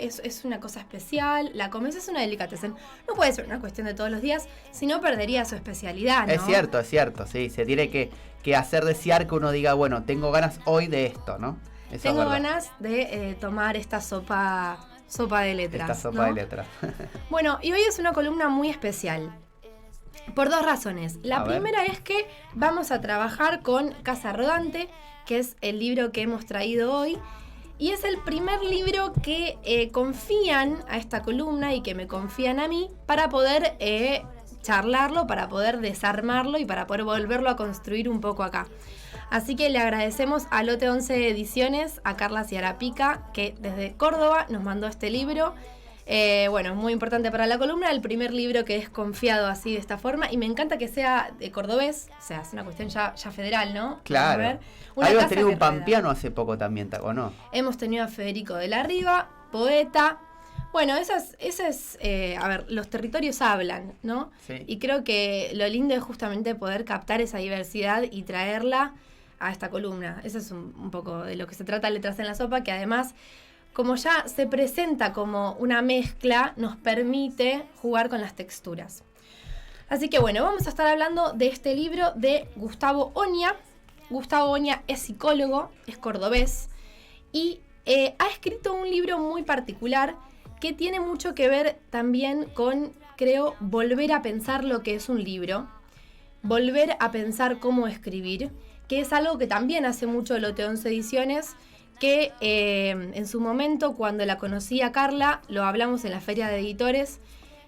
dulce, es una cosa especial, la comes, es una delicatessen. No puede ser una cuestión de todos los días, si no perdería su especialidad, ¿no? Es cierto, sí, se tiene que hacer desear que uno diga, bueno, tengo ganas hoy de esto, ¿no? Eso tengo ganas de tomar esta sopa de letras. Esta sopa de letras. Bueno, y hoy es una columna muy especial. Por dos razones. La primera es que vamos a trabajar con Casa Rodante, que es el libro que hemos traído hoy. Y es el primer libro que confían a esta columna y que me confían a mí para poder charlarlo, para poder desarmarlo y para poder volverlo a construir un poco acá. Así que le agradecemos a Lote 11 Ediciones, a Carla Ciarapica, que desde Córdoba nos mandó este libro. Bueno, muy importante para la columna, el primer libro que es confiado así de esta forma, y me encanta que sea de cordobés, o sea, es una cuestión ya federal, ¿no? Claro. Habíamos tenido un pampeano hace poco también, ¿o no? Hemos tenido a Federico de la Riva, poeta. Bueno, a ver, los territorios hablan, ¿no? Sí. Y creo que lo lindo es justamente poder captar esa diversidad y traerla a esta columna. Eso es un poco de lo que se trata Letras en la Sopa, que además, como ya se presenta como una mezcla, nos permite jugar con las texturas. Así que bueno, vamos a estar hablando de este libro de Gustavo Oña. Gustavo Oña es psicólogo, es cordobés y ha escrito un libro muy particular que tiene mucho que ver también con, creo, volver a pensar lo que es un libro, volver a pensar cómo escribir, que es algo que también hace mucho Lote 11 Ediciones, que en su momento, cuando la conocí a Carla, lo hablamos en la Feria de Editores,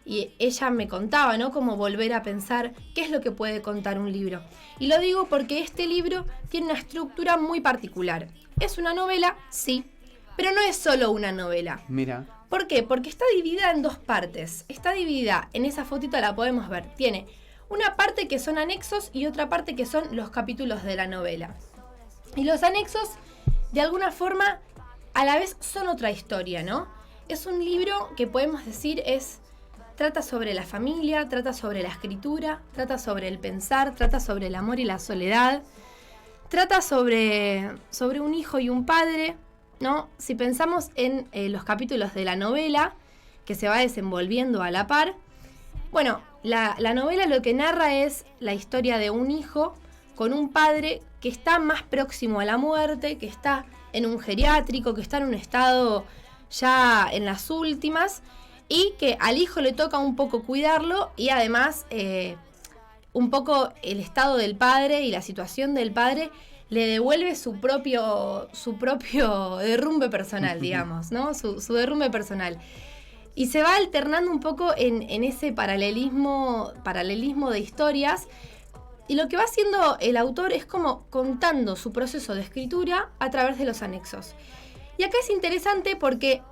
y ella me contaba, ¿no?, cómo volver a pensar qué es lo que puede contar un libro. Y lo digo porque este libro tiene una estructura muy particular. Es una novela, sí, pero no es solo una novela. Mira. ¿Por qué? Porque está dividida en dos partes. Está dividida, en esa fotito la podemos ver. Tiene una parte que son anexos y otra parte que son los capítulos de la novela. Y los anexos, de alguna forma, a la vez son otra historia, ¿no? Es un libro que podemos decir trata sobre la familia, trata sobre la escritura, trata sobre el pensar, trata sobre el amor y la soledad, trata sobre un hijo y un padre, ¿no? Si pensamos en los capítulos de la novela, que se va desenvolviendo a la par, bueno, la novela lo que narra es la historia de un hijo con un padre que está más próximo a la muerte, que está en un geriátrico, que está en un estado ya en las últimas, y que al hijo le toca un poco cuidarlo y además un poco el estado del padre y la situación del padre le devuelve su propio derrumbe personal, digamos, ¿no? Su derrumbe personal. Y se va alternando un poco en ese paralelismo de historias. Y lo que va haciendo el autor es como contando su proceso de escritura a través de los anexos. Y acá es interesante porque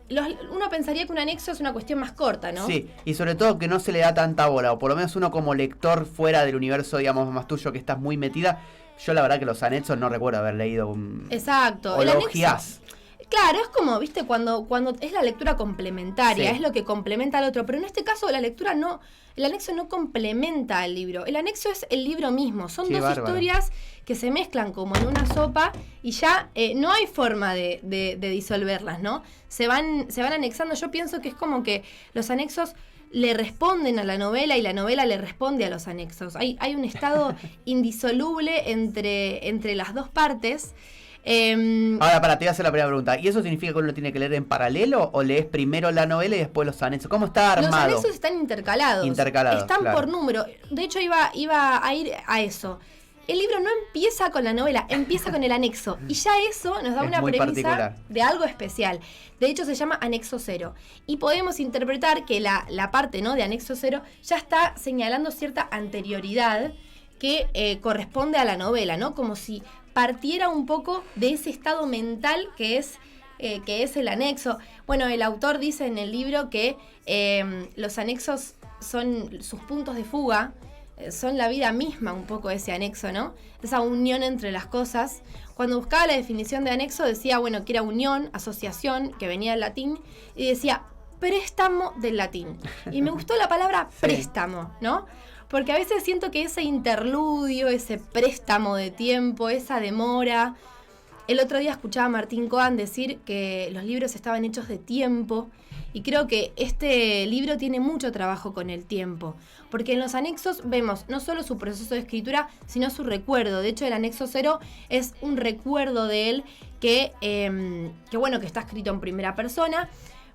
uno pensaría que un anexo es una cuestión más corta, ¿no? Sí, y sobre todo que no se le da tanta bola, o por lo menos uno como lector fuera del universo, digamos, más tuyo, que estás muy metida. Yo la verdad que los anexos no recuerdo haber leído un... Exacto. O el anexo. Claro, es como, viste, cuando es la lectura complementaria, sí, es lo que complementa al otro, pero en este caso el anexo no complementa al libro, el anexo es el libro mismo, son dos historias que se mezclan como en una sopa y ya no hay forma de disolverlas, ¿no? Se van anexando. Yo pienso que es como que los anexos le responden a la novela y la novela le responde a los anexos. Hay un estado indisoluble entre las dos partes. Ahora, te voy a hacer la primera pregunta. ¿Y eso significa que uno lo tiene que leer en paralelo o lees primero la novela y después los anexos? ¿Cómo está armado? Los anexos están intercalados. Están claro, por número. De hecho, iba a ir a eso. El libro no empieza con la novela, empieza con el anexo. Y ya eso nos da una premisa particular de algo especial. De hecho, se llama anexo 0. Y podemos interpretar que la parte, ¿no?, de anexo 0 ya está señalando cierta anterioridad que corresponde a la novela, ¿no? Como si partiera un poco de ese estado mental que es el anexo. Bueno, el autor dice en el libro que los anexos son sus puntos de fuga, son la vida misma un poco ese anexo, ¿no? Esa unión entre las cosas. Cuando buscaba la definición de anexo decía, bueno, que era unión, asociación, que venía del latín, y decía préstamo del latín. Y me gustó la palabra préstamo, ¿no? Porque a veces siento que ese interludio, ese préstamo de tiempo, esa demora, El otro día escuchaba a Martín Cohen decir que los libros estaban hechos de tiempo, y creo que este libro tiene mucho trabajo con el tiempo, porque en los anexos vemos no solo su proceso de escritura, sino su recuerdo. De hecho, el anexo 0 es un recuerdo de él que está escrito en primera persona.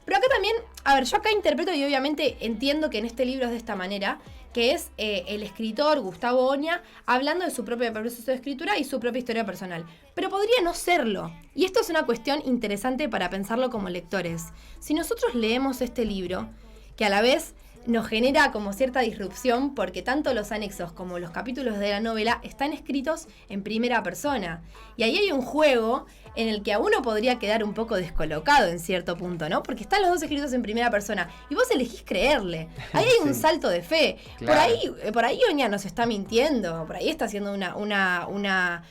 Pero acá también, a ver, yo acá interpreto y obviamente entiendo que en este libro es de esta manera, que es el escritor Gustavo Oña hablando de su propio proceso de escritura y su propia historia personal. Pero podría no serlo. Y esto es una cuestión interesante para pensarlo como lectores. Si nosotros leemos este libro, que a la vez nos genera como cierta disrupción, porque tanto los anexos como los capítulos de la novela están escritos en primera persona. Y ahí hay un juego en el que a uno podría quedar un poco descolocado en cierto punto, ¿no? Porque están los dos escritos en primera persona y vos elegís creerle. Ahí hay un salto de fe. Claro. Por ahí Oña nos está mintiendo, por ahí está haciendo una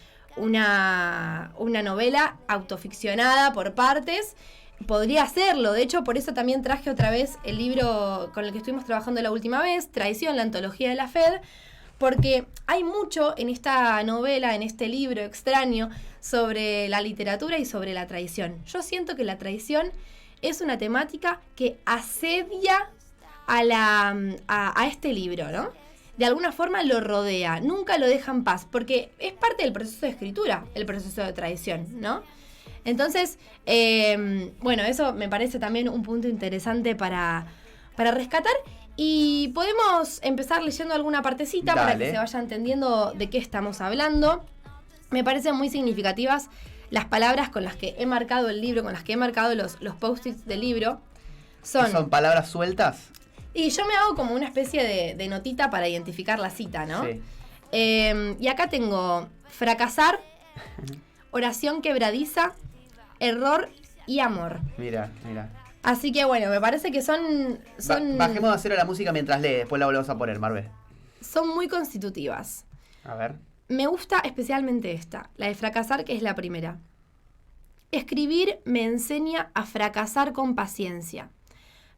novela autoficcionada por partes. Podría hacerlo, de hecho por eso también traje otra vez el libro con el que estuvimos trabajando la última vez, Traición, la antología de la FED, porque hay mucho en esta novela, en este libro extraño, sobre la literatura y sobre la traición. Yo siento que la traición es una temática que asedia a este libro, ¿no? De alguna forma lo rodea, nunca lo deja en paz, porque es parte del proceso de escritura, el proceso de traición, ¿no? Entonces, eso me parece también un punto interesante para rescatar. Y podemos empezar leyendo alguna partecita. Dale. Para que se vaya entendiendo de qué estamos hablando. Me parecen muy significativas las palabras con las que he marcado el libro, con las que he marcado los post-its del libro. ¿Son palabras sueltas? Y yo me hago como una especie de notita para identificar la cita, ¿no? Sí. Y acá tengo fracasar, oración quebradiza, error y amor. Mira. Así que bueno, me parece que son bajemos a cero la música mientras lee, después la volvemos a poner, Marvel. Son muy constitutivas. A ver. Me gusta especialmente esta, la de fracasar, que es la primera. Escribir me enseña a fracasar con paciencia,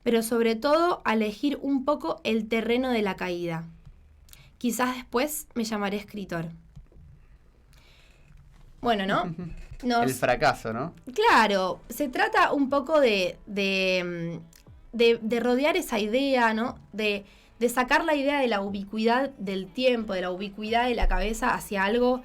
pero sobre todo a elegir un poco el terreno de la caída. Quizás después me llamaré escritor. Bueno, ¿no? El fracaso, ¿no? Claro, se trata un poco de rodear esa idea, ¿no? De sacar la idea de la ubicuidad del tiempo, de la ubicuidad de la cabeza hacia algo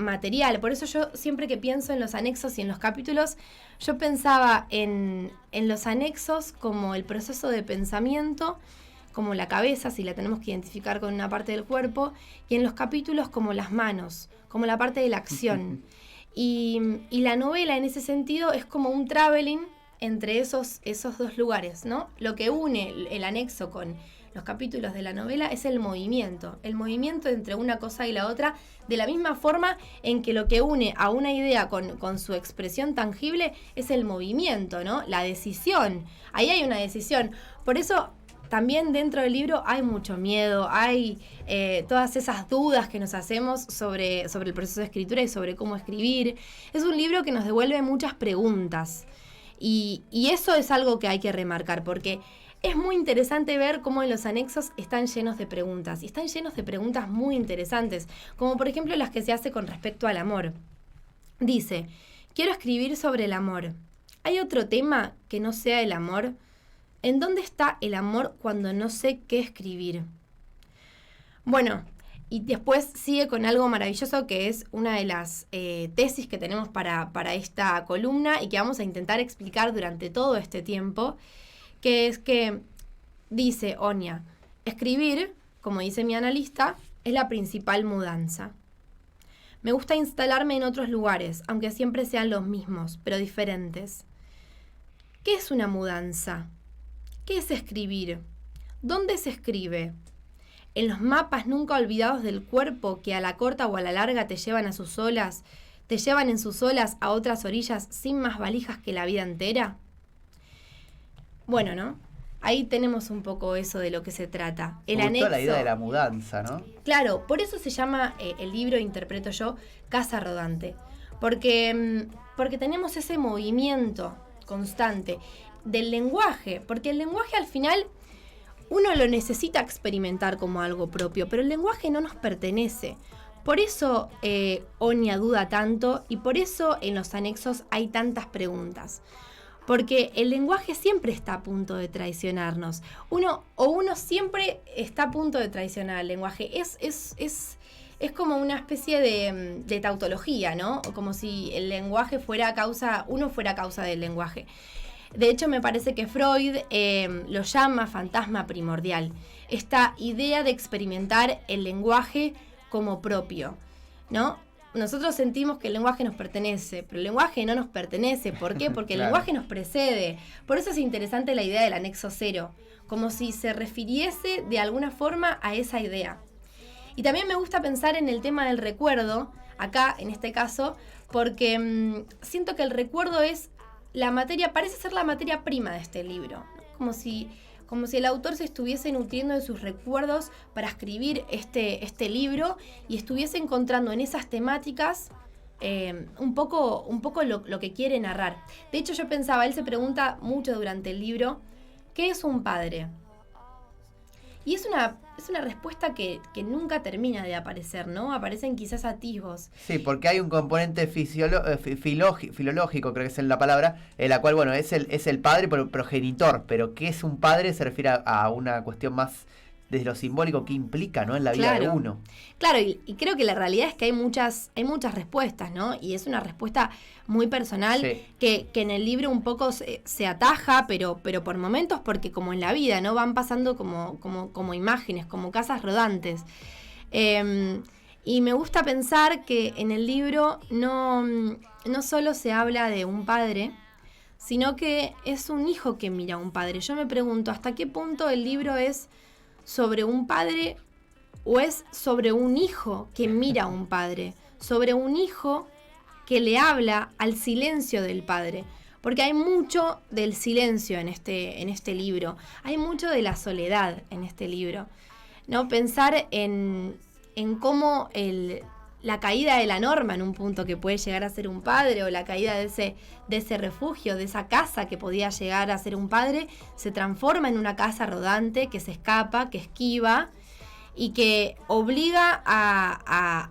material. Por eso yo siempre que pienso en los anexos y en los capítulos, yo pensaba en los anexos como el proceso de pensamiento, como la cabeza, si la tenemos que identificar con una parte del cuerpo, y en los capítulos como las manos, como la parte de la acción. Y la novela en ese sentido es como un traveling entre esos dos lugares, ¿no? Lo que une el anexo con los capítulos de la novela es el movimiento entre una cosa y la otra, de la misma forma en que lo que une a una idea con su expresión tangible es el movimiento, ¿no? La decisión. Ahí hay una decisión. Por eso también dentro del libro hay mucho miedo, hay todas esas dudas que nos hacemos sobre el proceso de escritura y sobre cómo escribir. Es un libro que nos devuelve muchas preguntas y eso es algo que hay que remarcar, porque es muy interesante ver cómo en los anexos están llenos de preguntas, y están llenos de preguntas muy interesantes, como por ejemplo las que se hace con respecto al amor. Dice, quiero escribir sobre el amor. ¿Hay otro tema que no sea el amor? ¿En dónde está el amor cuando no sé qué escribir? Bueno, y después sigue con algo maravilloso que es una de las tesis que tenemos para esta columna y que vamos a intentar explicar durante todo este tiempo, que es que dice Oña, escribir, como dice mi analista, es la principal mudanza. Me gusta instalarme en otros lugares, aunque siempre sean los mismos, pero diferentes. ¿Qué es una mudanza? ¿Qué es escribir? ¿Dónde se escribe? ¿En los mapas nunca olvidados del cuerpo que a la corta o a la larga te llevan en sus olas a otras orillas sin más valijas que la vida entera? Bueno, ¿no? Ahí tenemos un poco eso de lo que se trata. El anexo, la idea de la mudanza, ¿no? Claro, por eso se llama el libro, interpreto yo, Casa Rodante. Porque tenemos ese movimiento constante del lenguaje, porque el lenguaje al final uno lo necesita experimentar como algo propio, pero el lenguaje no nos pertenece. Por eso Onya duda tanto y por eso en los anexos hay tantas preguntas. Porque el lenguaje siempre está a punto de traicionarnos. Uno siempre está a punto de traicionar al lenguaje. Es como una especie de tautología, ¿no? O como si el lenguaje uno fuera causa del lenguaje. De hecho, me parece que Freud lo llama fantasma primordial. Esta idea de experimentar el lenguaje como propio, ¿no? Nosotros sentimos que el lenguaje nos pertenece, pero el lenguaje no nos pertenece. ¿Por qué? Porque el lenguaje nos precede. Por eso es interesante la idea del anexo cero, como si se refiriese de alguna forma a esa idea. Y también me gusta pensar en el tema del recuerdo, acá en este caso, porque siento que el recuerdo parece ser la materia prima de este libro, ¿no? Como si el autor se estuviese nutriendo de sus recuerdos para escribir este libro y estuviese encontrando en esas temáticas un poco lo que quiere narrar. De hecho, yo pensaba, él se pregunta mucho durante el libro, ¿qué es un padre? Y es una respuesta que nunca termina de aparecer, ¿no? Aparecen quizás atisbos. Sí, porque hay un componente filológico, creo que es en la palabra, en la cual, bueno, es el padre, pero progenitor. Pero ¿qué es un padre? Se refiere a una cuestión más desde lo simbólico que implica, ¿no? En la vida de uno. Claro, y creo que la realidad es que hay muchas respuestas, ¿no? Y es una respuesta muy personal, sí, que en el libro un poco se ataja, pero por momentos, porque como en la vida, ¿no? Van pasando como imágenes, como casas rodantes. Y me gusta pensar que en el libro no solo se habla de un padre, sino que es un hijo que mira a un padre. Yo me pregunto, ¿hasta qué punto el libro es sobre un padre o es sobre un hijo que mira a un padre? Sobre un hijo que le habla al silencio del padre. Porque hay mucho del silencio en este libro. Hay mucho de la soledad en este libro, ¿no? Pensar en cómo la caída de la norma en un punto que puede llegar a ser un padre, o la caída de ese refugio, de esa casa que podía llegar a ser un padre, se transforma en una casa rodante que se escapa, que esquiva y que obliga a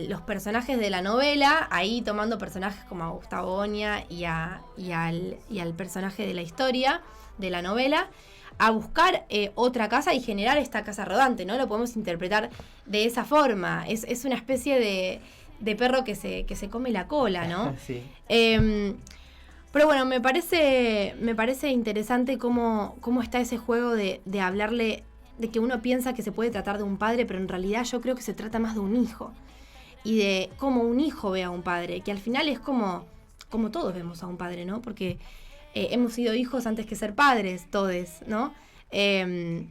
los personajes de la novela, ahí tomando personajes como a Gustavo Onya y al personaje de la historia, de la novela, a buscar otra casa y generar esta casa rodante, ¿no? Lo podemos interpretar de esa forma. Es una especie de perro que se come la cola, ¿no? Sí. Pero bueno, me parece interesante cómo está ese juego de hablarle, de que uno piensa que se puede tratar de un padre, pero en realidad yo creo que se trata más de un hijo. Y de cómo un hijo ve a un padre, que al final es como todos vemos a un padre, ¿no? Porque hemos sido hijos antes que ser padres, todes, ¿no? Me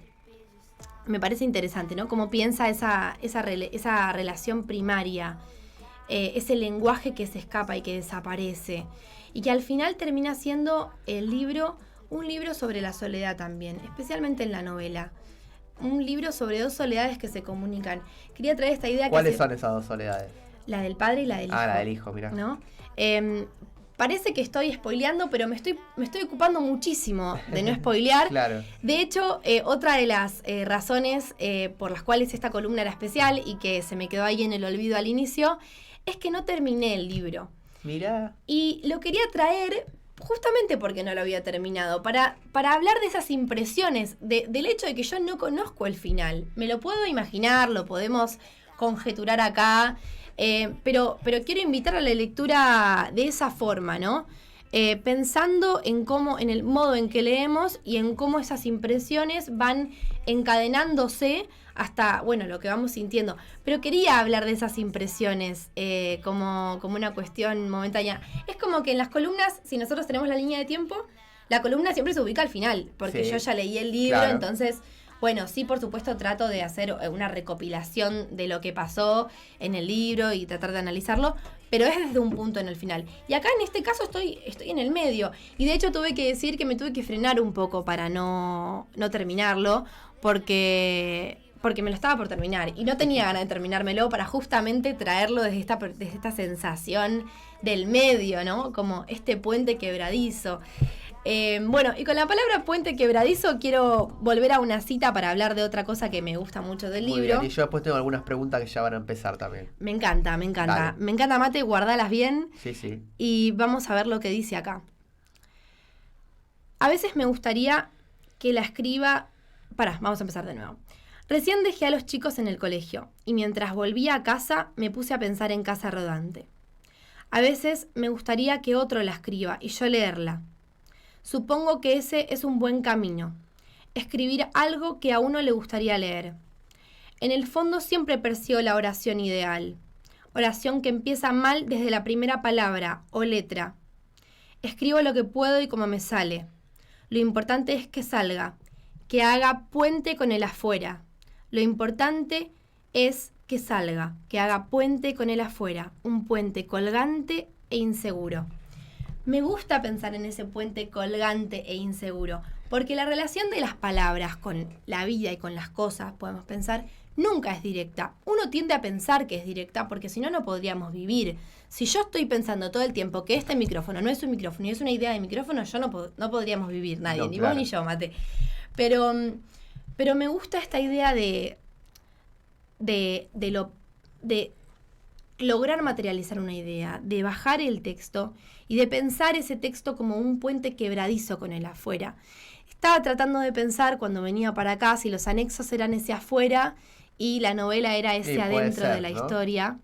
parece interesante, ¿no? Cómo piensa esa relación primaria, ese lenguaje que se escapa y que desaparece, y que al final termina siendo un libro sobre la soledad también, especialmente en la novela. Un libro sobre dos soledades que se comunican. Quería traer esta idea. ¿Cuáles son esas dos soledades? La del padre y la del hijo. La del hijo, mirá. ¿No? Parece que estoy spoileando, pero me estoy ocupando muchísimo de no spoilear. Claro. De hecho, otra de las razones por las cuales esta columna era especial y que se me quedó ahí en el olvido al inicio, es que no terminé el libro. Mirá. Y lo quería traer justamente porque no lo había terminado, para hablar de esas impresiones, del hecho de que yo no conozco el final. Me lo puedo imaginar, lo podemos conjeturar acá, pero quiero invitar a la lectura de esa forma, ¿no? Pensando en el modo en que leemos y en cómo esas impresiones van encadenándose hasta, lo que vamos sintiendo. Pero quería hablar de esas impresiones como una cuestión momentánea. Es como que en las columnas, si nosotros tenemos la línea de tiempo, la columna siempre se ubica al final, porque sí, yo ya leí el libro, claro. Entonces, sí, por supuesto, trato de hacer una recopilación de lo que pasó en el libro y tratar de analizarlo, pero es desde un punto en el final. Y acá en este caso estoy en el medio. Y de hecho tuve que decir que me tuve que frenar un poco para no terminarlo, porque me lo estaba por terminar y no tenía ganas de terminármelo, para justamente traerlo desde esta sensación del medio, ¿no? Como este puente quebradizo. Bueno, y con la palabra puente quebradizo quiero volver a una cita para hablar de otra cosa que me gusta mucho del Muy libro. bien, y yo después tengo algunas preguntas que ya van a empezar también. Me encanta, me encanta. Dale. Me encanta, Mate, guardalas bien. Sí. Y vamos a ver lo que dice acá. A veces me gustaría que la escriba... Vamos a empezar de nuevo. Recién dejé a los chicos en el colegio y mientras volvía a casa me puse a pensar en Casa Rodante. A veces me gustaría que otro la escriba y yo leerla. Supongo que ese es un buen camino. Escribir algo que a uno le gustaría leer. En el fondo siempre persigo la oración ideal. Oración que empieza mal desde la primera palabra o letra. Escribo lo que puedo y como me sale. Lo importante es que salga, que haga puente con el afuera. Lo importante es que salga, que haga puente con el afuera. Un puente colgante e inseguro. Me gusta pensar en ese puente colgante e inseguro, porque la relación de las palabras con la vida y con las cosas, podemos pensar, nunca es directa. Uno tiende a pensar que es directa porque si no, no podríamos vivir. Si yo estoy pensando todo el tiempo que este micrófono no es un micrófono y es una idea de micrófono, yo no podríamos vivir nadie, No, ni claro. vos ni yo, Mate. Pero me gusta esta idea de lograr materializar una idea, de bajar el texto y de pensar ese texto como un puente quebradizo con el afuera. Estaba tratando de pensar cuando venía para acá si los anexos eran ese afuera y la novela era ese Sí, puede adentro ser, de la ¿no? historia,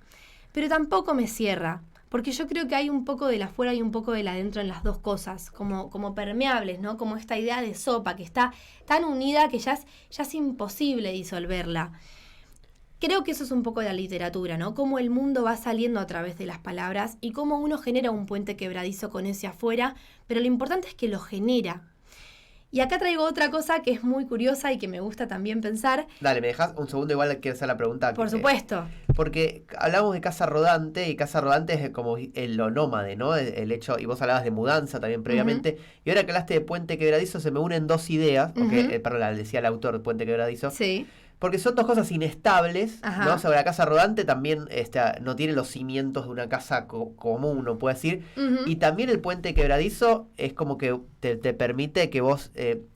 pero tampoco me cierra, porque yo creo que hay un poco del afuera y un poco del adentro en las dos cosas, como permeables, ¿no? Como esta idea de sopa que está tan unida que ya es imposible disolverla. Creo que eso es un poco de la literatura, ¿no? Cómo el mundo va saliendo a través de las palabras y cómo uno genera un puente quebradizo con ese afuera, pero lo importante es que lo genera. Y acá traigo otra cosa que es muy curiosa y que me gusta también pensar. Dale, ¿me dejas un segundo? Igual quiero hacer la pregunta. Por supuesto. Porque hablamos de Casa Rodante, y Casa Rodante es como lo nómade, ¿no? El hecho, y vos hablabas de mudanza también previamente, y ahora que hablaste de puente quebradizo se me unen dos ideas, porque, perdón, decía el autor, puente quebradizo. Sí. Porque son dos cosas inestables, Ajá. ¿no? Sobre la casa rodante también no tiene los cimientos de una casa común, uno puede decir. Y también el puente quebradizo es como que te permite que vos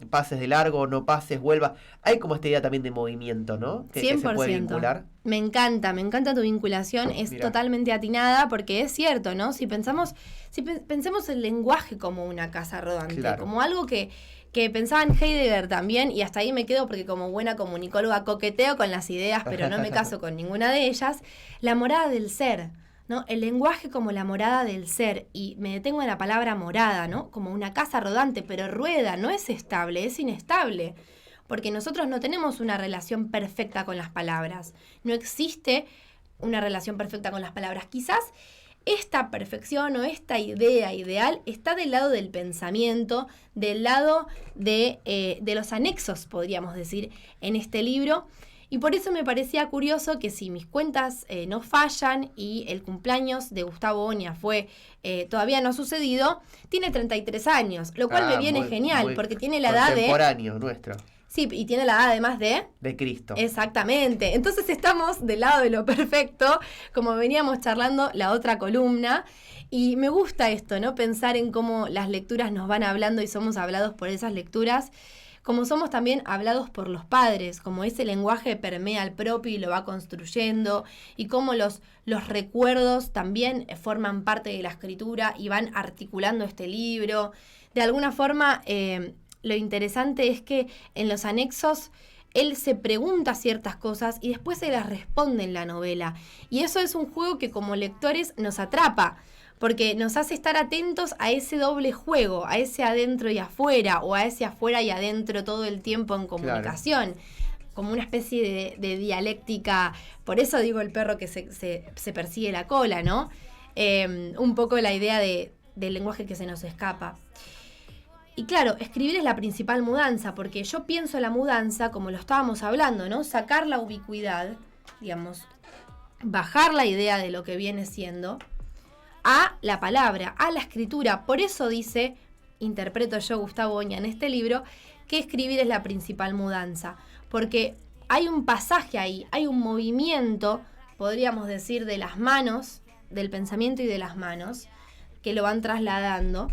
pases de largo, no pases, vuelvas. Hay como esta idea también de movimiento, ¿no? Que 100%. se puede vincular. Me encanta tu vinculación, es Mirá. totalmente atinada porque es cierto, ¿no? Si pensemos el lenguaje como una casa rodante, Claro. como algo que pensaba en Heidegger también, y hasta ahí me quedo porque como buena comunicóloga coqueteo con las ideas, pero no me caso con ninguna de ellas, la morada del ser, ¿no? El lenguaje como la morada del ser, y me detengo en la palabra morada, ¿no? Como una casa rodante, pero rueda, no es estable, es inestable. Porque nosotros no tenemos una relación perfecta con las palabras. No existe una relación perfecta con las palabras. Quizás esta perfección o esta idea ideal está del lado del pensamiento, del lado de los anexos, podríamos decir, en este libro. Y por eso me parecía curioso que si mis cuentas no fallan y el cumpleaños de Gustavo Oña todavía no ha sucedido, tiene 33 años, lo cual me viene genial, porque tiene la edad de... Contemporáneo nuestro. Sí, y tiene la edad además de Cristo. Exactamente. Entonces estamos del lado de lo perfecto, como veníamos charlando la otra columna. Y me gusta esto, ¿no? Pensar en cómo las lecturas nos van hablando y somos hablados por esas lecturas, como somos también hablados por los padres, como ese lenguaje permea al propio y lo va construyendo, y cómo los recuerdos también forman parte de la escritura y van articulando este libro. De alguna forma... lo interesante es que en los anexos él se pregunta ciertas cosas y después se las responde en la novela. Y eso es un juego que como lectores nos atrapa, porque nos hace estar atentos a ese doble juego, a ese adentro y afuera, o a ese afuera y adentro todo el tiempo en comunicación. Claro. Como una especie de dialéctica, por eso digo el perro que se persigue la cola, ¿no? Un poco la idea del lenguaje que se nos escapa. Y claro, escribir es la principal mudanza, porque yo pienso la mudanza, como lo estábamos hablando, ¿no? Sacar la ubicuidad, digamos, bajar la idea de lo que viene siendo a la palabra, a la escritura. Por eso dice, interpreto yo, Gustavo Oña, en este libro, que escribir es la principal mudanza, porque hay un pasaje ahí, hay un movimiento, podríamos decir, de las manos, del pensamiento y de las manos, que lo van trasladando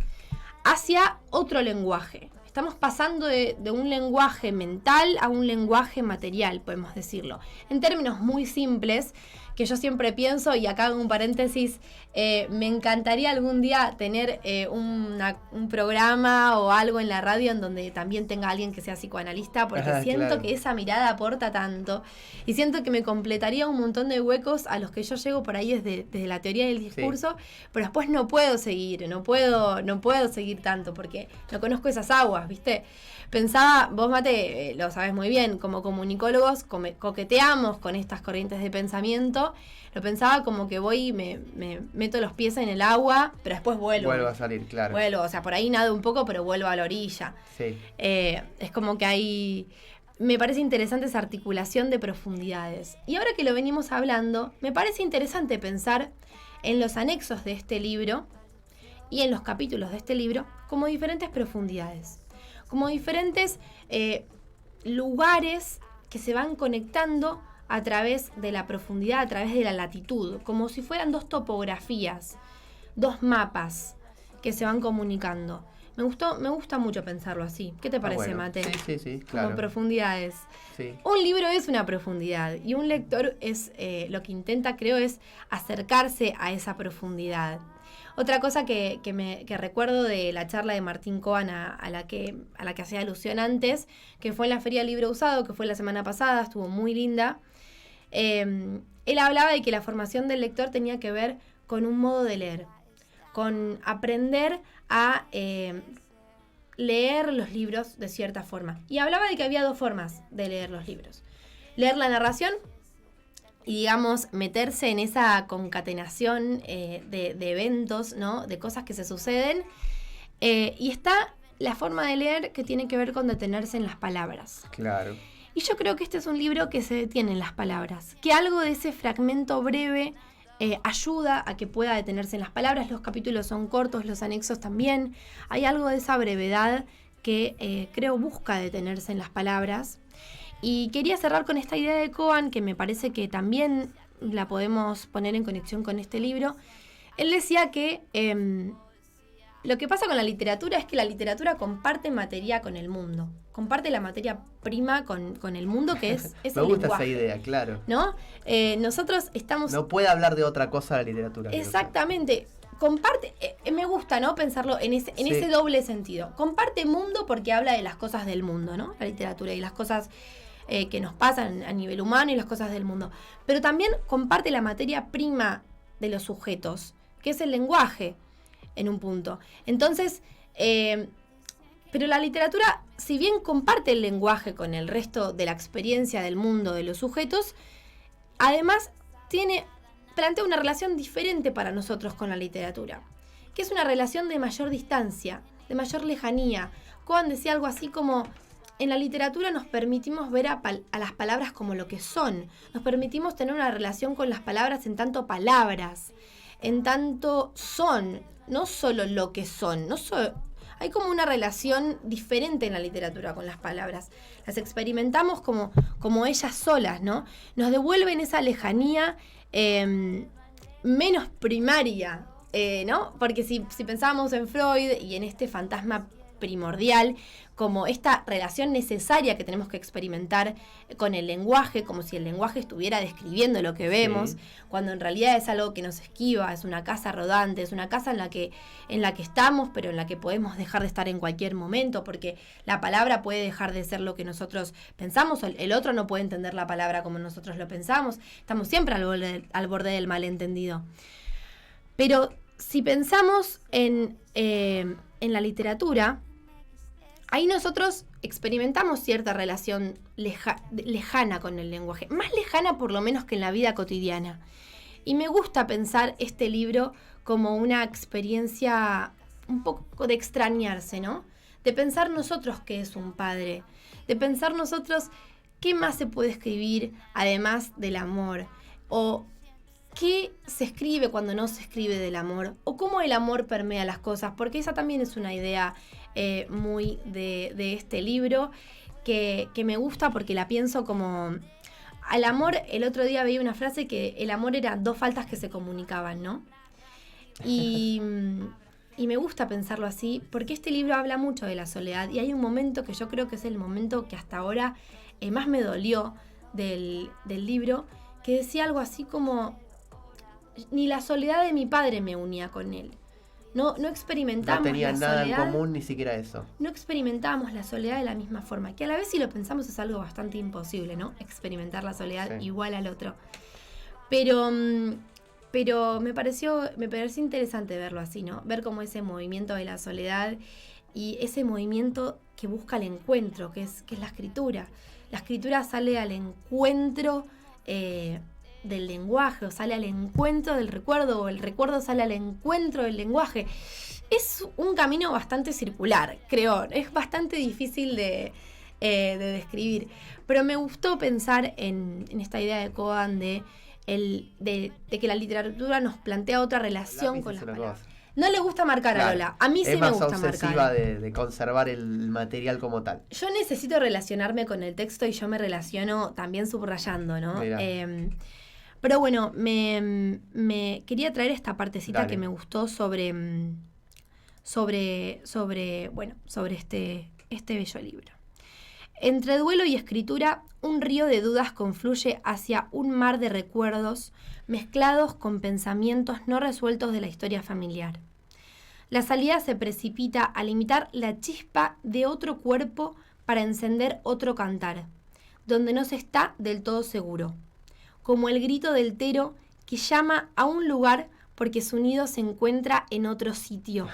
hacia otro lenguaje. Estamos pasando de un lenguaje mental a un lenguaje material, podemos decirlo. En términos muy simples, que yo siempre pienso, y acá hago un paréntesis, me encantaría algún día tener un programa o algo en la radio en donde también tenga alguien que sea psicoanalista, porque siento que esa mirada aporta tanto y siento que me completaría un montón de huecos a los que yo llego por ahí desde la teoría del discurso, pero después no puedo seguir tanto porque no conozco esas aguas, ¿viste? Pensaba, vos Mate, lo sabés muy bien, como comunicólogos coqueteamos con estas corrientes de pensamiento. Lo pensaba como que voy y me meto los pies en el agua, pero después vuelvo. Vuelvo a salir, claro. Vuelvo, o sea, por ahí nado un poco, pero vuelvo a la orilla. Sí. Es como que hay... Me parece interesante esa articulación de profundidades. Y ahora que lo venimos hablando, me parece interesante pensar en los anexos de este libro y en los capítulos de este libro como diferentes profundidades. Como diferentes lugares que se van conectando a través de la profundidad, a través de la latitud, como si fueran dos topografías, dos mapas que se van comunicando. Me gusta mucho pensarlo así. ¿Qué te parece, bueno. Mate? Sí, claro. Como profundidades. Sí. Un libro es una profundidad y un lector es lo que intenta, creo, es acercarse a esa profundidad. Otra cosa que recuerdo de la charla de Martín Coan a la que hacía alusión antes, que fue en la Feria del Libro Usado, que fue la semana pasada, estuvo muy linda. Él hablaba de que la formación del lector tenía que ver con un modo de leer, con aprender a leer los libros de cierta forma. Y hablaba de que había dos formas de leer los libros. Leer la narración y, digamos, meterse en esa concatenación de eventos, ¿no? De cosas que se suceden. Y está la forma de leer que tiene que ver con detenerse en las palabras. Claro. Y yo creo que este es un libro que se detiene en las palabras. Que algo de ese fragmento breve ayuda a que pueda detenerse en las palabras. Los capítulos son cortos, los anexos también. Hay algo de esa brevedad que creo busca detenerse en las palabras. Y quería cerrar con esta idea de Coan, que me parece que también la podemos poner en conexión con este libro. Él decía que lo que pasa con la literatura es que la literatura comparte materia con el mundo. Comparte la materia prima con el mundo, que es Me el gusta lenguaje, esa idea, claro. ¿no? Nosotros estamos... No puede hablar de otra cosa la literatura. Exactamente. Comparte, me gusta, ¿no? Pensarlo en ese doble sentido. Comparte mundo porque habla de las cosas del mundo, ¿no? La literatura y las cosas que nos pasan a nivel humano y las cosas del mundo. Pero también comparte la materia prima de los sujetos, que es el lenguaje, en un punto. Entonces, pero la literatura, si bien comparte el lenguaje con el resto de la experiencia del mundo de los sujetos, además plantea una relación diferente para nosotros con la literatura, que es una relación de mayor distancia, de mayor lejanía. Coan decía algo así como: en la literatura nos permitimos ver a las palabras como lo que son, nos permitimos tener una relación con las palabras en tanto palabras, en tanto son, no solo lo que son, hay como una relación diferente en la literatura con las palabras. Las experimentamos como ellas solas, ¿no? Nos devuelven esa lejanía menos primaria, ¿no? Porque si pensábamos en Freud y en este fantasma primordial, como esta relación necesaria que tenemos que experimentar con el lenguaje, como si el lenguaje estuviera describiendo lo que vemos, sí, cuando en realidad es algo que nos esquiva, es una casa rodante, es una casa en la que estamos, pero en la que podemos dejar de estar en cualquier momento, porque la palabra puede dejar de ser lo que nosotros pensamos, el otro no puede entender la palabra como nosotros lo pensamos, estamos siempre al borde del malentendido. Pero si pensamos en la literatura, ahí nosotros experimentamos cierta relación lejana con el lenguaje, más lejana por lo menos que en la vida cotidiana. Y me gusta pensar este libro como una experiencia un poco de extrañarse, ¿no? De pensar nosotros qué es un padre, de pensar nosotros qué más se puede escribir además del amor, o qué se escribe cuando no se escribe del amor, o cómo el amor permea las cosas, porque esa también es una idea muy de este libro que me gusta, porque la pienso como al amor. El otro día veía una frase que el amor era dos faltas que se comunicaban, ¿no? Y y me gusta pensarlo así, porque este libro habla mucho de la soledad y hay un momento que yo creo que es el momento que hasta ahora más me dolió del libro, que decía algo así como, ni la soledad de mi padre me unía con él. No experimentábamos no tenía la nada soledad, en común, ni siquiera eso. No experimentábamos la soledad de la misma forma, que a la vez si lo pensamos es algo bastante imposible, ¿no? Experimentar la soledad igual al otro. Pero me pareció interesante verlo así, ¿no? Ver como ese movimiento de la soledad y ese movimiento que busca el encuentro, que es la escritura. La escritura sale al encuentro del lenguaje, o sale al encuentro del recuerdo, o el recuerdo sale al encuentro del lenguaje. Es un camino bastante circular, creo. Es bastante difícil de describir. Pero me gustó pensar en esta idea de Cohen de que la literatura nos plantea otra relación con las palabras. No le gusta marcar a Lola. A mí sí me gusta marcar. Es más obsesiva de conservar el material como tal. Yo necesito relacionarme con el texto y yo me relaciono también subrayando, ¿no? Pero bueno, me quería traer esta partecita que me gustó sobre este bello libro. Entre duelo y escritura, un río de dudas confluye hacia un mar de recuerdos mezclados con pensamientos no resueltos de la historia familiar. La salida se precipita al imitar la chispa de otro cuerpo para encender otro cantar, donde no se está del todo seguro, como el grito del tero que llama a un lugar porque su nido se encuentra en otro sitio.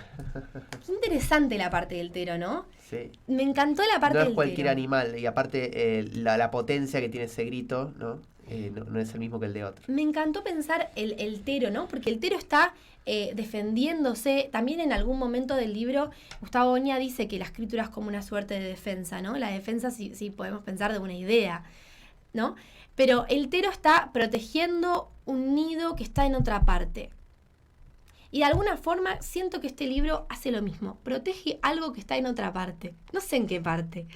Qué interesante la parte del tero, ¿no? Sí. Me encantó la parte del tero. No es cualquier animal, y aparte la potencia que tiene ese grito, ¿no? No es el mismo que el de otro. Me encantó pensar el tero, ¿no? Porque el tero está defendiéndose. También en algún momento del libro, Gustavo Oña dice que la escritura es como una suerte de defensa, ¿no? La defensa sí podemos pensar de una idea, ¿no? Pero el tero está protegiendo un nido que está en otra parte. Y de alguna forma siento que este libro hace lo mismo. Protege algo que está en otra parte. No sé en qué parte.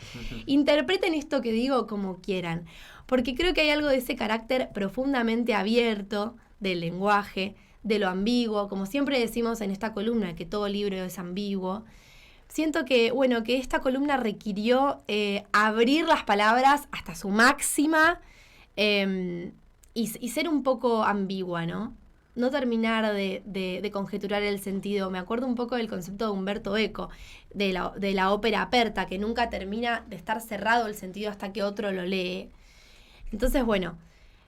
Interpreten esto que digo como quieran. Porque creo que hay algo de ese carácter profundamente abierto del lenguaje, de lo ambiguo. Como siempre decimos en esta columna, que todo libro es ambiguo. Siento que esta columna requirió abrir las palabras hasta su máxima y ser un poco ambigua, ¿no? No terminar de conjeturar el sentido. Me acuerdo un poco del concepto de Umberto Eco, de la ópera aperta, que nunca termina de estar cerrado el sentido hasta que otro lo lee. Entonces, bueno,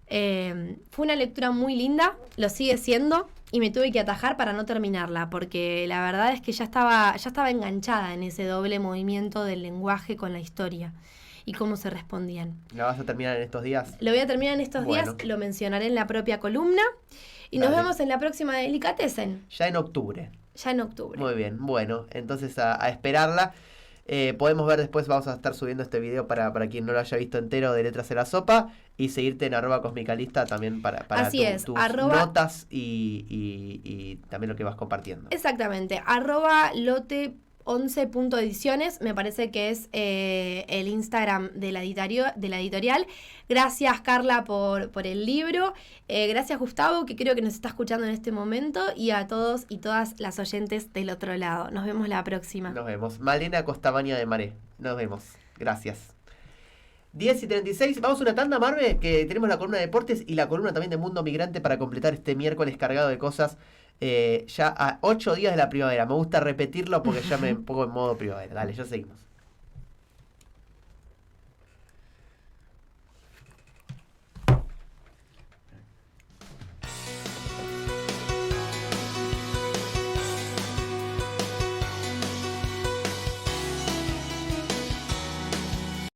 fue una lectura muy linda, lo sigue siendo, y me tuve que atajar para no terminarla, porque la verdad es que ya estaba enganchada en ese doble movimiento del lenguaje con la historia y cómo se respondían. ¿La vas a terminar en estos días? Lo voy a terminar en estos días, lo mencionaré en la propia columna. Y nos vemos en la próxima Delicatessen. Ya en octubre. Muy bien, bueno, entonces a esperarla. Podemos ver después, vamos a estar subiendo este video para quien no lo haya visto entero, de Letras en la Sopa, y seguirte en @cosmicalista también para tus notas y también lo que vas compartiendo. Exactamente, @lote11.ediciones, me parece que es el Instagram de la editorial. Gracias, Carla, por el libro. Gracias, Gustavo, que creo que nos está escuchando en este momento, y a todos y todas las oyentes del otro lado. Nos vemos la próxima. Nos vemos. Malena Costamaña de Maré. Nos vemos. Gracias. 10:36. Vamos a una tanda, Marve, que tenemos la columna de deportes y la columna también de Mundo Migrante para completar este miércoles cargado de cosas. Ya a 8 días de la primavera. Me gusta repetirlo porque ya me pongo en modo primavera. Dale, ya seguimos.